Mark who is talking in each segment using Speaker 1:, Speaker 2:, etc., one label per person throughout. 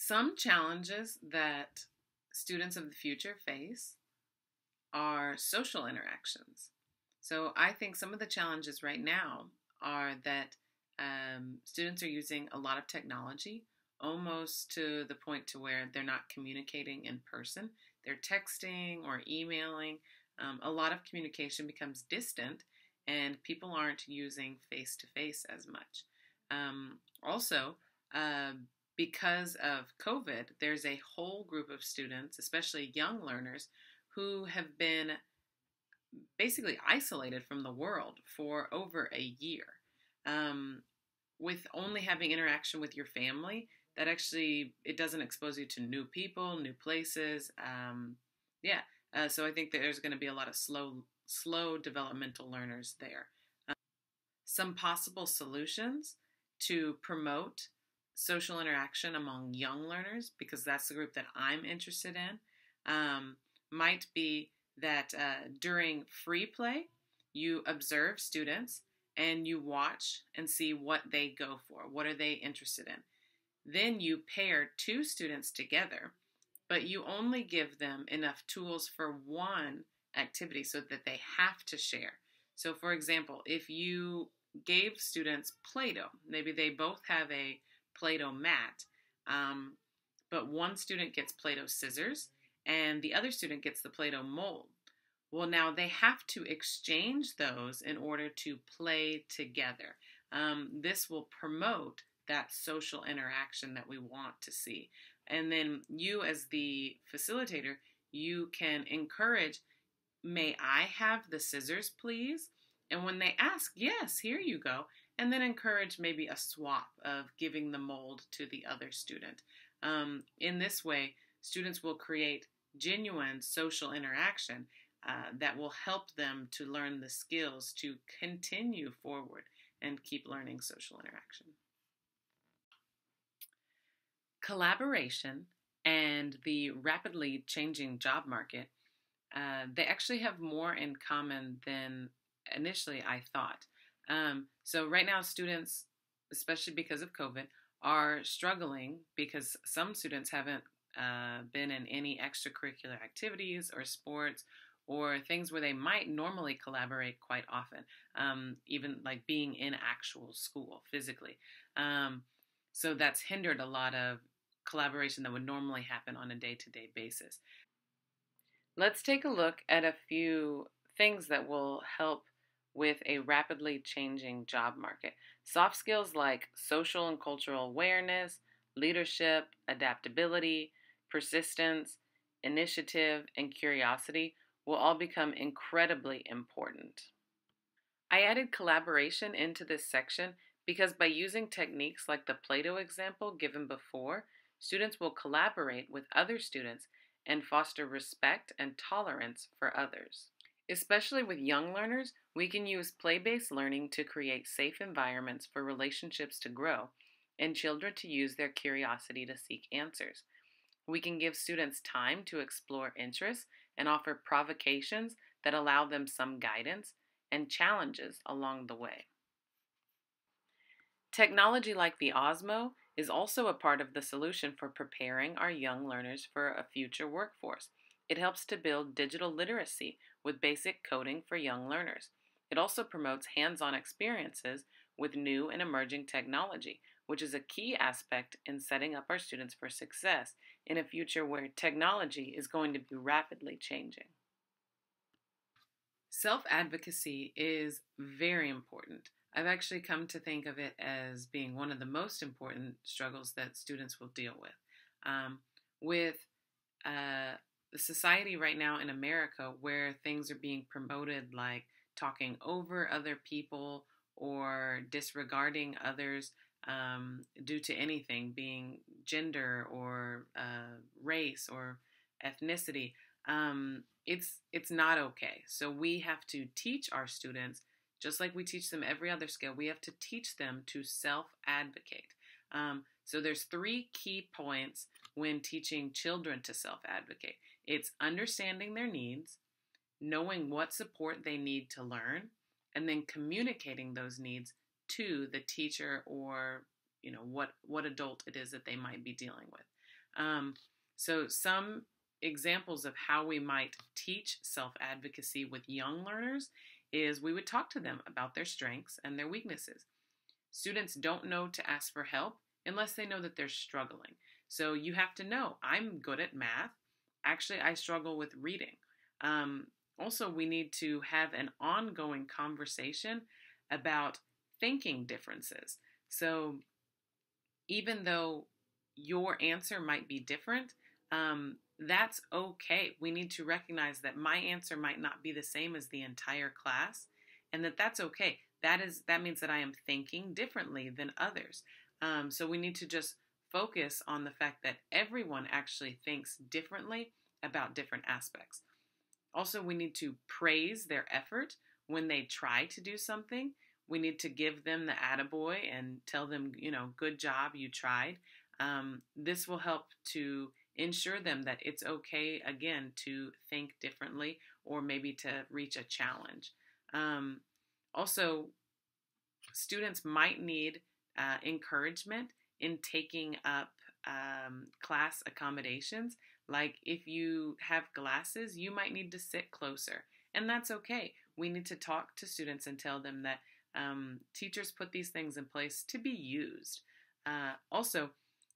Speaker 1: Some challenges that students of the future face are social interactions. So I think some of the challenges right now are that students are using a lot of technology, almost to the point to where they're not communicating in person. They're texting or emailing. A lot of communication becomes distant, and people aren't using face-to-face as much. Also, because of COVID, there's a whole group of students, especially young learners, who have been basically isolated from the world for over a year. With only having interaction with your family, that actually, it doesn't expose you to new people, new places. So I think that there's going to be a lot of slow developmental learners there. Some possible solutions to promote social interaction among young learners, because that's the group that I'm interested in, might be that during free play, you observe students and you watch and see what they go for. What are they interested in? Then you pair two students together, but you only give them enough tools for one activity so that they have to share. So for example, if you gave students Play-Doh, maybe they both have a Play-Doh mat, but one student gets Play-Doh scissors and the other student gets the Play-Doh mold. Well, now they have to exchange those in order to play together. This will promote that social interaction that we want to see. And then you, as the facilitator, you can encourage, may I have the scissors, please? And when they ask, yes, here you go. And then encourage maybe a swap of giving the mold to the other student. In this way, students will create genuine social interaction that will help them to learn the skills to continue forward and keep learning social interaction. Collaboration and the rapidly changing job market, they actually have more in common than initially I thought. So right now students, especially because of COVID, are struggling because some students haven't been in any extracurricular activities or sports or things where they might normally collaborate quite often, even like being in actual school physically. So that's hindered a lot of collaboration that would normally happen on a day-to-day basis. Let's take a look at a few things that will help with a rapidly changing job market. Soft skills like social and cultural awareness, leadership, adaptability, persistence, initiative, and curiosity will all become incredibly important. I added collaboration into this section because by using techniques like the Play-Doh example given before, students will collaborate with other students and foster respect and tolerance for others. Especially with young learners, we can use play-based learning to create safe environments for relationships to grow and children to use their curiosity to seek answers. We can give students time to explore interests and offer provocations that allow them some guidance and challenges along the way. Technology like the Osmo is also a part of the solution for preparing our young learners for a future workforce. It helps to build digital literacy with basic coding for young learners. It also promotes hands-on experiences with new and emerging technology, which is a key aspect in setting up our students for success in a future where technology is going to be rapidly changing. Self-advocacy is very important. I've actually come to think of it as being one of the most important struggles that students will deal with. The society right now in America where things are being promoted like talking over other people or disregarding others due to anything, being gender or race or ethnicity, it's not okay. So we have to teach our students, just like we teach them every other skill, we have to teach them to self-advocate. So there's 3 key points when teaching children to self-advocate. It's understanding their needs, knowing what support they need to learn, and then communicating those needs to the teacher or what adult it is that they might be dealing with. So some examples of how we might teach self-advocacy with young learners is we would talk to them about their strengths and their weaknesses. Students don't know to ask for help unless they know that they're struggling. So you have to know, I'm good at math. Actually, I struggle with reading. Also, we need to have an ongoing conversation about thinking differences. So even though your answer might be different, that's okay. We need to recognize that my answer might not be the same as the entire class, and that's okay. That means that I am thinking differently than others. So we need to just focus on the fact that everyone actually thinks differently about different aspects. Also, we need to praise their effort when they try to do something. We need to give them the attaboy and tell them, good job, you tried. This will help to ensure them that it's okay, again, to think differently or maybe to reach a challenge. Also, students might need encouragement in taking up class accommodations. Like if you have glasses, you might need to sit closer, and that's okay. We need to talk to students and tell them that teachers put these things in place to be used. Also,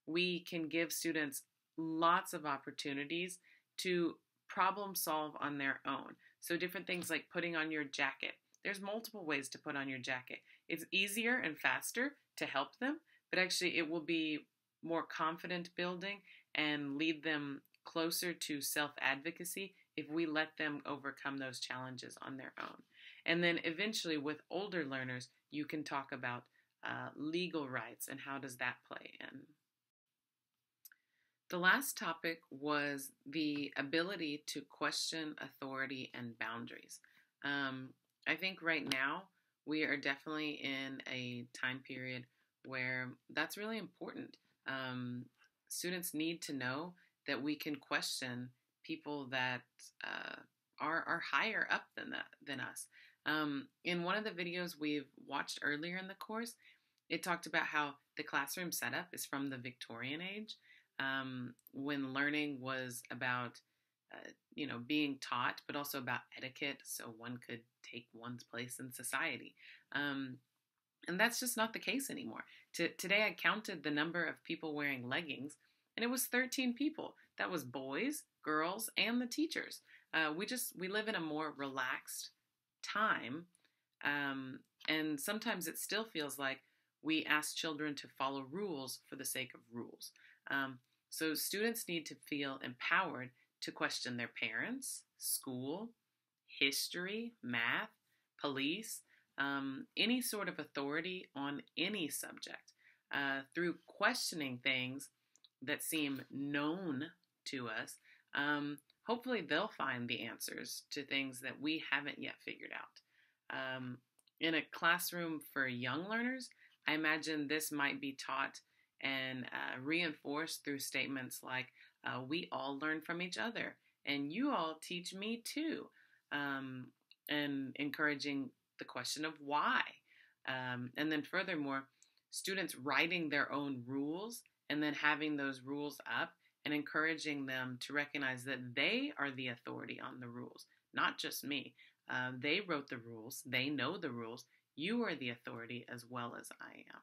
Speaker 1: we can give students lots of opportunities to problem solve on their own. So different things like putting on your jacket. There's multiple ways to put on your jacket. It's easier and faster to help them, but actually it will be more confident building and lead them closer to self-advocacy if we let them overcome those challenges on their own. And then eventually with older learners, you can talk about legal rights and how does that play in. The last topic was the ability to question authority and boundaries. I think right now we are definitely in a time period where that's really important. Students need to know that we can question people that are higher up than us. In one of the videos we've watched earlier in the course, it talked about how the classroom setup is from the Victorian age, when learning was about being taught, but also about etiquette, so one could take one's place in society. And that's just not the case anymore. Today I counted the number of people wearing leggings, and it was 13 people. That was boys, girls, and the teachers. We live in a more relaxed time, and sometimes it still feels like we ask children to follow rules for the sake of rules. So students need to feel empowered to question their parents, school, history, math, police, any sort of authority on any subject. Through questioning things that seem known to us, hopefully they'll find the answers to things that we haven't yet figured out. In a classroom for young learners, I imagine this might be taught and reinforced through statements like, we all learn from each other, and you all teach me too, and encouraging the question of why. And then furthermore, students writing their own rules and then having those rules up and encouraging them to recognize that they are the authority on the rules, not just me. They wrote the rules. They know the rules. You are the authority as well as I am.